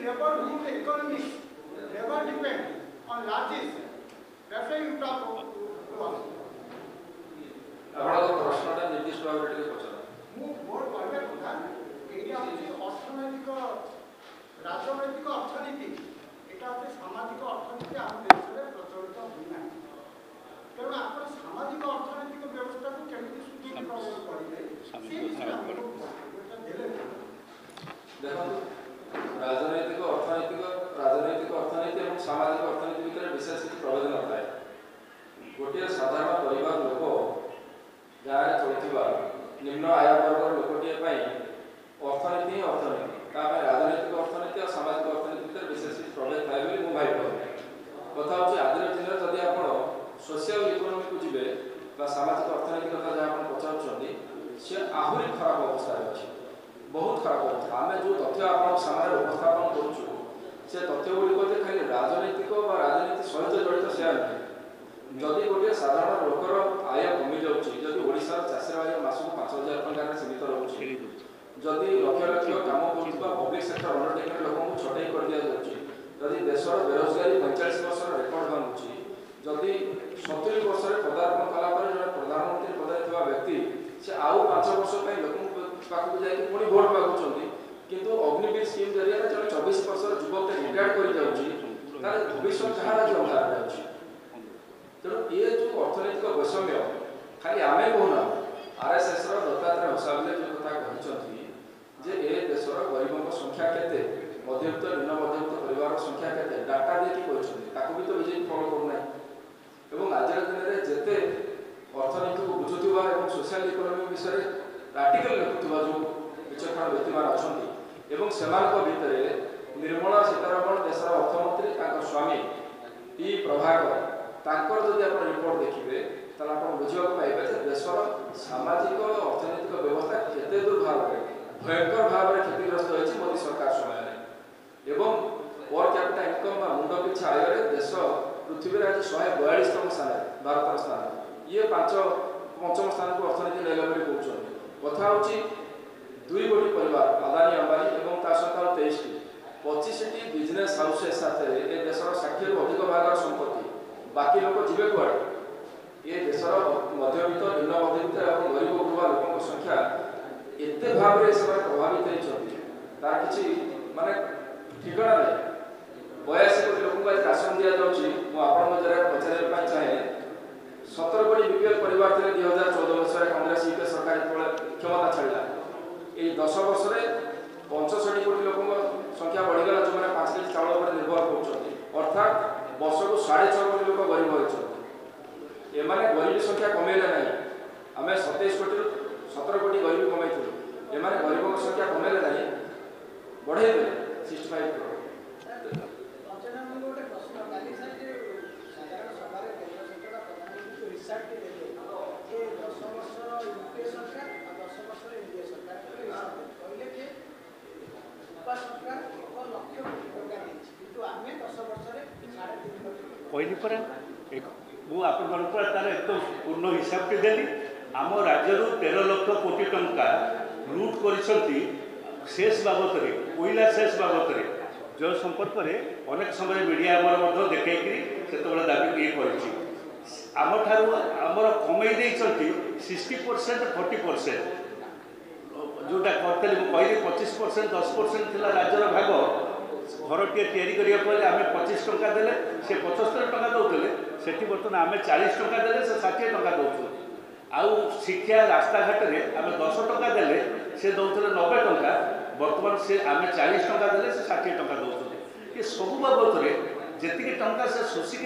labor rule economy never depend on largest referring to आपको प्रश्नटा निर्दिष्ट भाव रे पछन मु मोर कहबा କଥା एटा होची अर्थनैतिक राजनैतिक अर्थनीति एटा होची सामाजिक अर्थनीति हम देश रे प्रचलित होना कारण आपण सामाजिक अर्थनैतिक व्यवस्था को केमति सुदृढ़ प्रभाव पड़िले से देखो राजनैतिक अर्थनीति और सामाजिक अर्थनीति भितर विशेष प्रभेद न थाए गोटे साधारण परिवार लोक गाँव चलुवा निम्न आय वर्ग लोकटे अर्थनीति राजनैतिक अर्थनीति और सामाजिक अर्थनीति भितर विशेष प्रभेद थाए बोली मुझे भाई कथा हूँ आज दिन में जदि आप सोशल इकोनोमी को जी सामाजिक अर्थनीति कथा जहाँ आप पचार सी आहरी खराब अवस्था अच्छी बहुत खराब अवस्था आम जो तथ्य आप सामने उपस्थापन करूँ से तथ्य गुड़िक खाली राजनैतिक राजनीति सहित जड़ित से नुहे जदि गोटे साधारण लोकर आय कमी जाशार चाषी भाई मासक 5,000 टकर सीमित रोचे जदि लक्ष लक्ष कम कर पब्लिक सेक्टर अंडरटेकिंग लोक छटई कर दि जाऊँगी जदि देशर बेरोजगारी 45 वर्ष रेकर्ड भांगुची जदि 70 वर्ष पदार्पण कलापर जो प्रधानमंत्री पद व्यक्ति से आउ 5 वर्ष लोक पाखक जाकि पुणी भोट मागुंट किंतु अग्निवीर स्कीम जरिए जो 24 वर्ष युवक रिटायर्ड कर जाऊँगी भविष्य जहाँ अंधार जाऊँगी तेणु ये जो अर्थनैतिक वैषम्य खाली आमे कहना आरएसएस दत्तात्रेय होसाबले जो कथा कहते जे ए देशर गरीबों संख्या केते मध्यवित्त निम्न मध्यवित्त परिवार संख्या केते डाटा देखि कहते भी तो बीजेपी फॉलो करना एवं आज दिन में जेते अर्थनीति को बुझुवा और सोशल इकोनोमी विषय आर्टिकल लिखुवा जो विचक्षण व्यक्ति मान अच्छा एवं सेमानक भितर निर्मला सीतारमण देशर अर्थमंत्री स्वामी पी प्रभाकर तांकर जदि आप रिपोर्ट देखिए ताला आप बुझा पाइबे देशर सामाजिक अर्थनैतिक व्यवस्था केते दूर भाव में भयंकर भाव में क्षतिग्रस्त होती मोदी सरकार समय एवं पर कैपिटा इनकम मुंड पिछा आय देश पृथ्वी आज 142तम स्थान भारत स्थान ये 5म स्थान को अर्थनीति नेला कहते कथा हूँ 2 कोटी परिवार अदानी अंबानी और सहित 23 बिजनेस हाउसेस साथ ए देशर 60 अधिक भाग संपत्ति बाकी लोग जीवे कड़े ये देशर मध्यवित्त निम्न मध्यवित्त और गरीब गुरुवा लोक संख्या एत भाव में से प्रभावित होती तार किसी माने ठिकाना नहीं 82 कोटी लोक आज राशन दि जाऊँगी मुझे पचार चाहे 17 कोटी बीपीएल परिवार थे 2014 वर्ष कांग्रेस यूपीए सरकार क्षमता छाड़ा ये 10 वर्ष में 65 कोटी लोक संख्या बढ़ीगला जो मैंने 5 केजी चाउल पर निर्भर कर अर्थात वर्ष को 6.5 कोटी लोक गरीब होती एमाने गरीबी संख्या कमेले ना आम 27 कोटी 17 कोटी गरीबी कमाई एमाने गरीबों संख्या कमेले ना बढ़े 65 करोड़ कहली पर मुझे तार एकदम पूर्ण हिसाब टी देली आम राज्य 13 लाख कोटी टंका लुट कर शेष बाबद कोईला शेष बाबद जो संपर्क में अनेक समय मीडिया देखी से दाबी ये आमर कमे 60% 40% जोटा करी 25% 10% राज्यर भाग घरटे या आम 25 टंका देले से 75 टंका दौले से बर्तमान आम 40 टंका देले से 60 टंका दौर आउ शिक्षा रास्ता घाट में आम 10 टंका देले से दौले 90 टंका बर्तमान से आम 40 टंका देले से 60 टंका दौर ये सब बाबद जी टंका से शोषिक